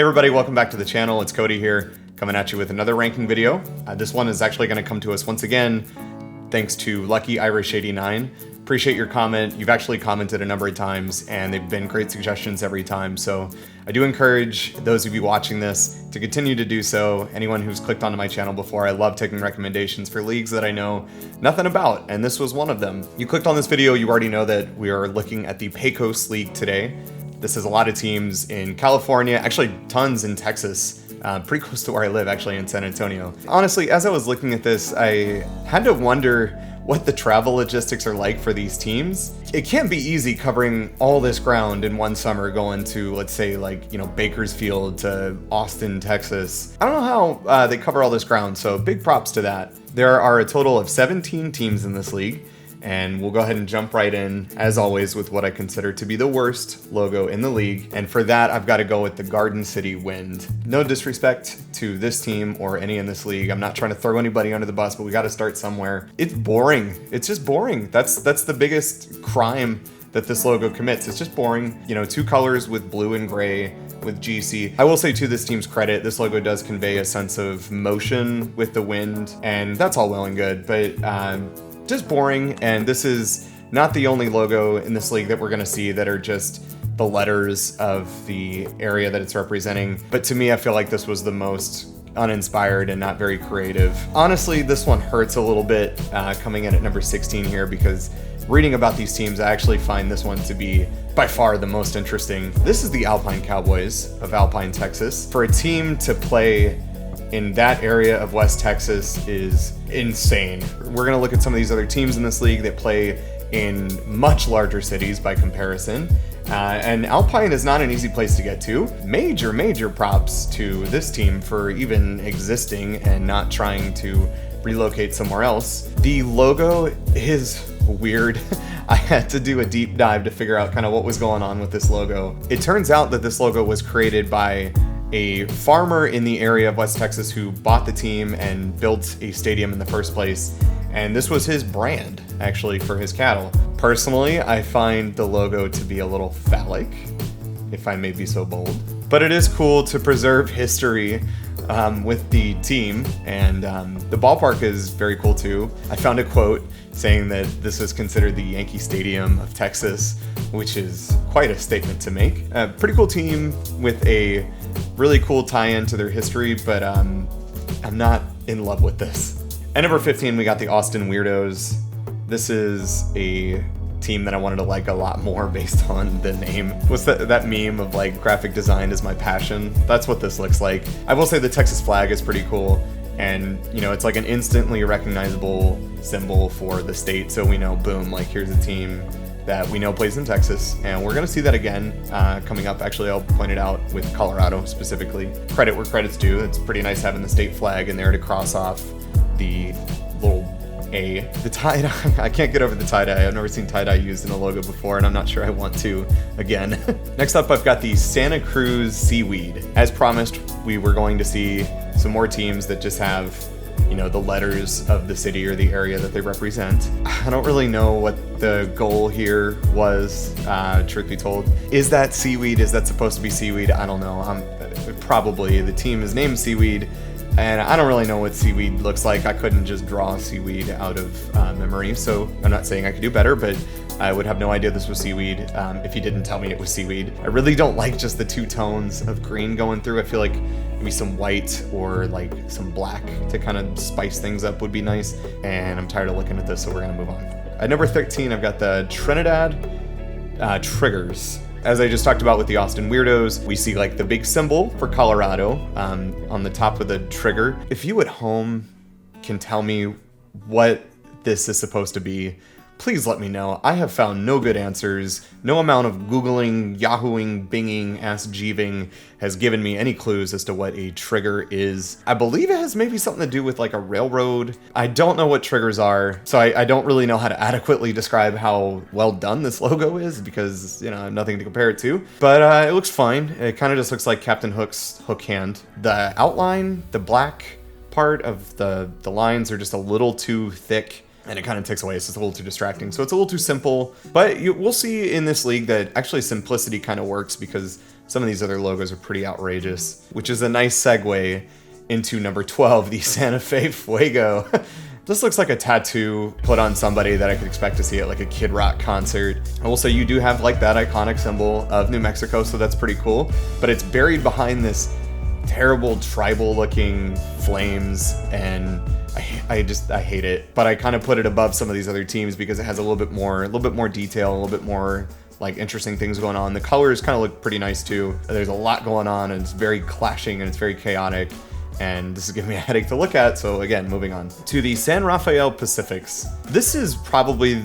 Hey everybody, welcome back to the channel. It's Cody here, coming at you with another ranking video. This one is actually going to come to us once again, thanks to Lucky Irish 89. Appreciate your comment. You've actually commented a number of times, and they've been great suggestions every time. So I do encourage those of you watching this to continue to do so. Anyone who's clicked onto my channel before, I love taking recommendations for leagues that I know nothing about, and this was one of them. You clicked on this video, you already know that we are looking at the Pecos League today. This has a lot of teams in California, actually tons in Texas, pretty close to where I live, actually, in San Antonio. Honestly, as I was looking at this, I had to wonder what the travel logistics are like for these teams. It can't be easy covering all this ground in one summer, going to, let's say, like, Bakersfield to Austin, Texas. I don't know how they cover all this ground, so big props to that. There are a total of 17 teams in this league, and we'll go ahead and jump right in, as always, with what I consider to be the worst logo in the league. And for that, I've got to go with the Garden City Wind. No disrespect to this team or any in this league. I'm not trying to throw anybody under the bus, but we got to start somewhere. It's boring. It's just boring. That's the biggest crime that this logo commits. It's just boring. Two colors with blue and gray with GC. I will say, to this team's credit, this logo does convey a sense of motion with the wind, and that's all well and good, but just boring. And this is not the only logo in this league that we're going to see that are just the letters of the area that it's representing. But to me, I feel like this was the most uninspired and not very creative. Honestly, this one hurts a little bit coming in at number 16 here, because reading about these teams, I actually find this one to be by far the most interesting. This is the Alpine Cowboys of Alpine, Texas. For a team to play in that area of West Texas is insane. We're going to look at some of these other teams in this league that play in much larger cities by comparison. And Alpine is not an easy place to get to. Major props to this team for even existing and not trying to relocate somewhere else. The logo is weird. I had to do a deep dive to figure out kind of what was going on with this logo. It turns out that this logo was created by a farmer in the area of West Texas who bought the team and built a stadium in the first place. And this was his brand, actually, for his cattle. Personally, I find the logo to be a little phallic, if I may be so bold. But it is cool to preserve history with the team, and the ballpark is very cool too. I found a quote saying that this is considered the Yankee Stadium of Texas, which is quite a statement to make. A pretty cool team with a really cool tie-in to their history, but I'm not in love with this. At number 15, we got the Austin Weirdos. This is a team that I wanted to like a lot more based on the name. What's that meme of like graphic design is my passion? That's what this looks like. I will say the Texas flag is pretty cool, and it's like an instantly recognizable symbol for the state, so we know, boom, like here's a team that we know plays in Texas, and we're going to see that again coming up. Actually, I'll point it out with Colorado specifically. Credit where credit's due. It's pretty nice having the state flag in there to cross off the little A. The tie-dye, I can't get over the tie-dye. I've never seen tie-dye used in a logo before, and I'm not sure I want to again. Next up, I've got the Santa Cruz Seaweed. As promised, we were going to see some more teams that just have the letters of the city or the area that they represent. I don't really know what the goal here was, truth be told. Is that seaweed? Is that supposed to be seaweed? I don't know. Probably. The team is named Seaweed, and I don't really know what seaweed looks like. I couldn't just draw seaweed out of memory, so I'm not saying I could do better, but I would have no idea this was seaweed if you didn't tell me it was seaweed. I really don't like just the two tones of green going through. I feel like maybe some white or like some black to kind of spice things up would be nice, and I'm tired of looking at this, so we're gonna move on. At number 13, I've got the Trinidad Triggers. As I just talked about with the Austin Weirdos, we see like the big symbol for Colorado on the top of the trigger. If you at home can tell me what this is supposed to be, please let me know. I have found no good answers. No amount of Googling, Yahooing, Binging, Ask Jeeving has given me any clues as to what a trigger is. I believe it has maybe something to do with like a railroad. I don't know what triggers are, so I don't really know how to adequately describe how well done this logo is, because, I have nothing to compare it to. But it looks fine. It kind of just looks like Captain Hook's hook hand. The outline, the black part of the lines are just a little too thick, and it kind of takes away. It's just a little too distracting. So it's a little too simple, but we'll see in this league that actually simplicity kind of works, because Some of these other logos are pretty outrageous, which is a nice segue into number 12, the Santa Fe Fuego. This looks like a tattoo put on somebody that I could expect to see at like a Kid Rock concert. I will say you do have like that iconic symbol of New Mexico, so that's pretty cool. But it's buried behind this terrible tribal looking flames, and I hate it. But I kind of put it above some of these other teams because it has a little bit more detail, a little bit more like interesting things going on. The colors kind of look pretty nice too. There's a lot going on, and it's very clashing and it's very chaotic. And this is giving me a headache to look at. So again, moving on to the San Rafael Pacifics. This is probably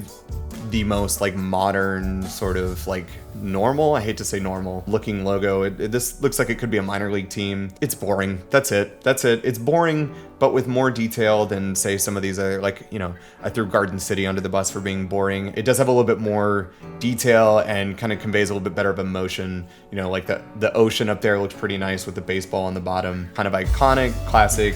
the most like modern, sort of like normal, I hate to say normal looking logo. This looks like it could be a minor league team. It's boring. That's it. It's boring, but with more detail than say some of these other, like, you know, I threw Garden City under the bus for being boring. It does have a little bit more detail and kind of conveys a little bit better of emotion. You know, like the ocean up there looks pretty nice with the baseball on the bottom. Kind of iconic, classic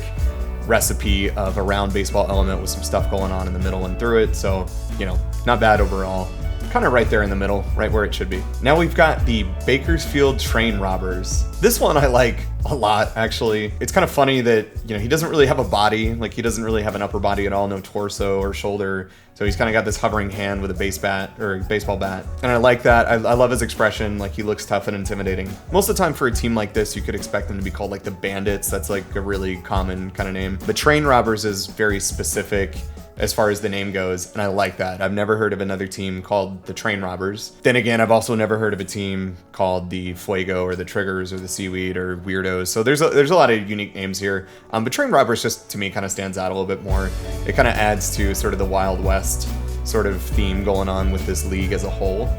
recipe of a round baseball element with some stuff going on in the middle and through it. So, you know, not bad overall. Kind of right there in the middle, right where it should be. Now we've got the Bakersfield Train Robbers. This one I like a lot, actually. It's kind of funny that, you know, he doesn't really have a body. Like, he doesn't really have an upper body at all, no torso or shoulder. So he's kind of got this hovering hand with a baseball bat. And I like that. I love his expression. Like, he looks tough and intimidating. Most of the time for a team like this, you could expect them to be called like the Bandits. That's like a really common kind of name. The Train Robbers is very specific as far as the name goes, and I like that. I've never heard of another team called the Train Robbers. Then again, I've also never heard of a team called the Fuego or the Triggers or the Seaweed or Weirdos. So there's a lot of unique names here. But Train Robbers just, to me, kind of stands out a little bit more. It kind of adds to sort of the Wild West sort of theme going on with this league as a whole.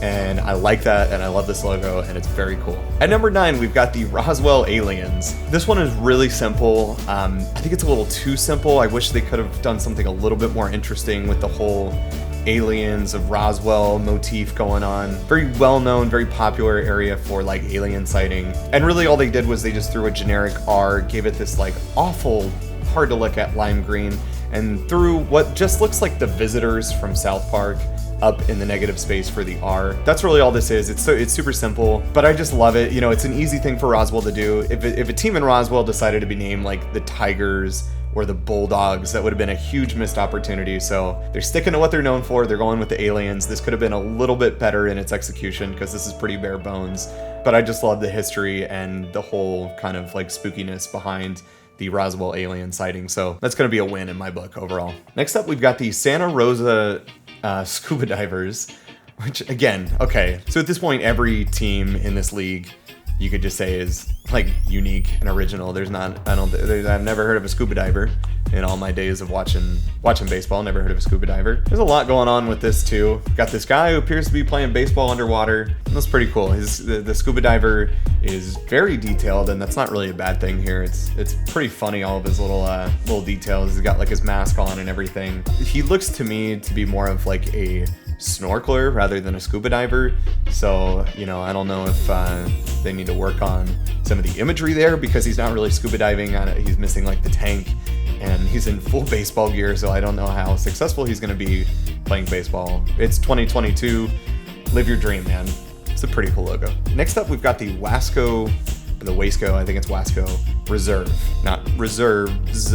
And I like that, and I love this logo, and it's very cool. At number 9, we've got the Roswell Aliens. This one is really simple. I think it's a little too simple. I wish they could have done something a little bit more interesting with the whole aliens of Roswell motif going on. Very well-known, very popular area for like alien sighting. And really all they did was they just threw a generic R, gave it this like awful, hard to look at lime green, and threw what just looks like the visitors from South Park up in the negative space for the R. That's really all this is. It's super simple, but I just love it. You know, it's an easy thing for Roswell to do. If a team in Roswell decided to be named like the Tigers or the Bulldogs, that would have been a huge missed opportunity. So they're sticking to what they're known for. They're going with the aliens. This could have been a little bit better in its execution because this is pretty bare bones, but I just love the history and the whole kind of like spookiness behind the Roswell alien sighting. So that's going to be a win in my book overall. Next up, we've got the Santa Rosa Scuba Divers, which again, okay, so at this point, every team in this league you could just say is like unique and original. I've never heard of a scuba diver in all my days of watching baseball. Never heard of a scuba diver. There's a lot going on with this too. Got this guy who appears to be playing baseball underwater. That's pretty cool. The scuba diver is very detailed, and that's not really a bad thing here. It's pretty funny, all of his little details. He's got like his mask on and everything. He looks to me to be more of like a snorkeler rather than a scuba diver. So, you know, I don't know if they need to work on some of the imagery there, because he's not really scuba diving. He's missing like the tank, and he's in full baseball gear, so I don't know how successful he's going to be playing baseball. It's 2022. Live your dream, man. It's a pretty cool logo. Next up, we've got the Wasco Reserve. Not reserves,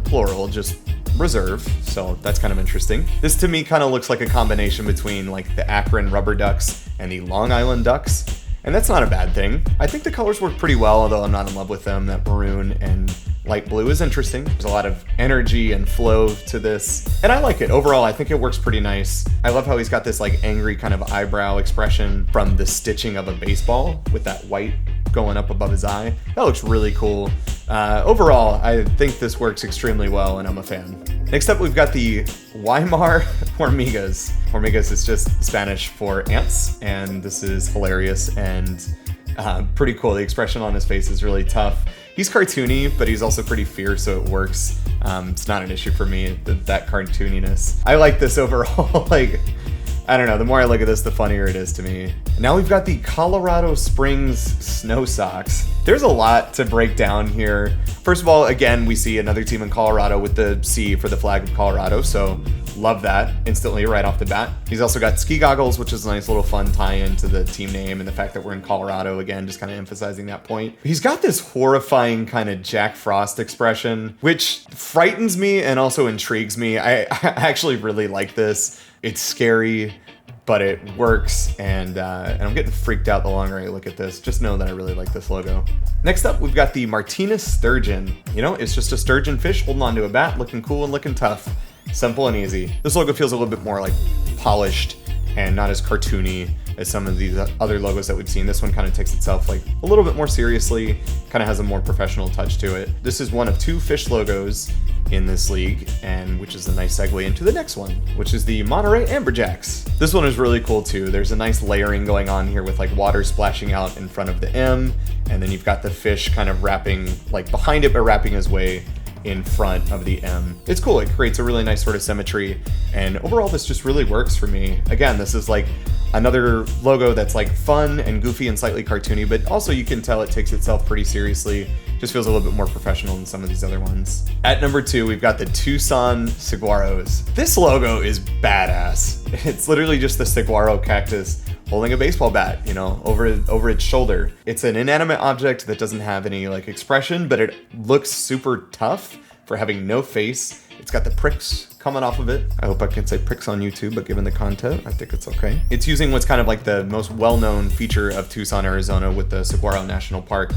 plural, just Reserve. So that's kind of interesting. This to me kind of looks like a combination between like the Akron Rubber Ducks and the Long Island Ducks. And that's not a bad thing. I think the colors work pretty well, although I'm not in love with them. That maroon and light blue is interesting. There's a lot of energy and flow to this, and I like it. Overall, I think it works pretty nice. I love how he's got this like angry kind of eyebrow expression from the stitching of a baseball with that white going up above his eye. That looks really cool. Overall, I think this works extremely well, and I'm a fan. Next up, we've got the Weimar Hormigas. Hormigas is just Spanish for ants, and this is hilarious and pretty cool. The expression on his face is really tough. He's cartoony, but he's also pretty fierce, so it works. It's not an issue for me, that cartooniness. I like this overall. Like, I don't know, the more I look at this, the funnier it is to me. Now we've got the Colorado Springs Snow Socks. There's a lot to break down here. First of all, again, we see another team in Colorado with the C for the flag of Colorado, so Love that instantly right off the bat. He's also got ski goggles, which is a nice little fun tie-in to the team name and the fact that we're in Colorado again, just kind of emphasizing that point. He's got this horrifying kind of Jack Frost expression, which frightens me and also intrigues me. I actually really like this. It's scary, but it works, and I'm getting freaked out the longer I look at this. Just know that I really like this logo. Next up, we've got the Martinez Sturgeon. You know, it's just a sturgeon fish holding onto a bat, looking cool and looking tough. Simple and easy. This logo feels a little bit more like polished and not as cartoony as some of these other logos that we've seen. This one kind of takes itself like a little bit more seriously, kind of has a more professional touch to it. This is one of 2 fish logos in this league, and which is a nice segue into the next one, which is the Monterey Amberjacks. This one is really cool too. There's a nice layering going on here with like water splashing out in front of the M, and then you've got the fish kind of wrapping like behind it, but wrapping his way in front of the M. It's cool. It creates a really nice sort of symmetry, and overall this just really works for me. Again, this is like another logo that's like fun and goofy and slightly cartoony, but also you can tell it takes itself pretty seriously. Just feels a little bit more professional than some of these other ones. At number 2, we've got the Tucson Saguaros. This logo is badass. It's literally just the saguaro cactus holding a baseball bat, you know, over its shoulder. It's an inanimate object that doesn't have any like expression, but it looks super tough for having no face. It's got the pricks coming off of it. I hope I can say pricks on YouTube, but given the content, I think it's okay. It's using what's kind of like the most well-known feature of Tucson, Arizona with the Saguaro National Park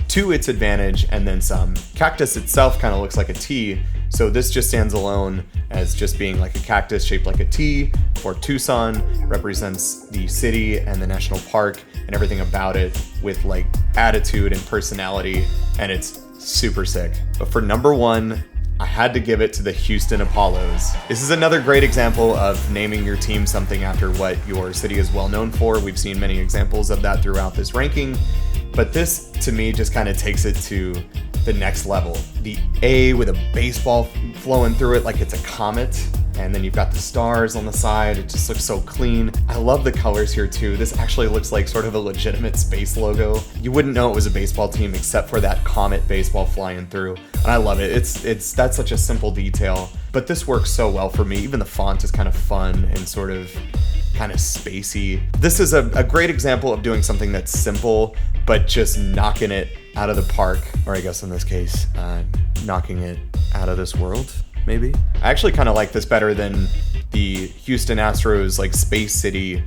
to its advantage, and then some. Cactus itself kind of looks like a T, so this just stands alone as just being like a cactus shaped like a T for Tucson, represents the city and the national park and everything about it with like attitude and personality, and it's super sick. But for number 1, I had to give it to the Houston Apollos. This is another great example of naming your team something after what your city is well known for. We've seen many examples of that throughout this ranking, but this to me just kind of takes it to the next level. The A with a baseball flowing through it like it's a comet, and then you've got the stars on the side. It just looks so clean. I love the colors here too. This actually looks like sort of a legitimate space logo. You wouldn't know it was a baseball team except for that comet baseball flying through, and I love it. That's such a simple detail, but this works so well for me. Even the font is kind of fun and sort of kind of spacey. This is a great example of doing something that's simple, but just knocking it out of the park, or I guess in this case, knocking it out of this world, maybe. I actually kind of like this better than the Houston Astros like Space City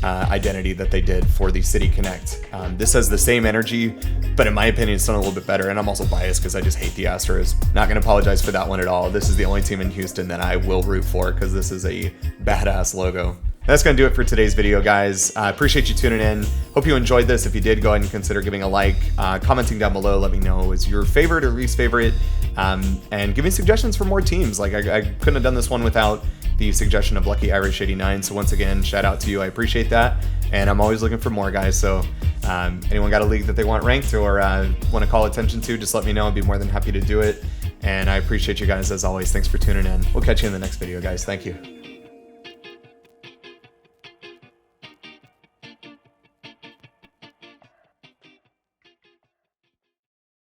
identity that they did for the City Connect. This has the same energy, but in my opinion, it's done a little bit better, and I'm also biased because I just hate the Astros. Not gonna apologize for that one at all. This is the only team in Houston that I will root for because this is a badass logo. That's going to do it for today's video, guys. I appreciate you tuning in. Hope you enjoyed this. If you did, go ahead and consider giving a like, commenting down below. Let me know is your favorite or least favorite, and give me suggestions for more teams. Like I couldn't have done this one without the suggestion of Lucky Irish 89. So once again, shout out to you. I appreciate that, and I'm always looking for more, guys. So anyone got a league that they want ranked or want to call attention to, just let me know. I'd be more than happy to do it. And I appreciate you guys as always. Thanks for tuning in. We'll catch you in the next video, guys. Thank you.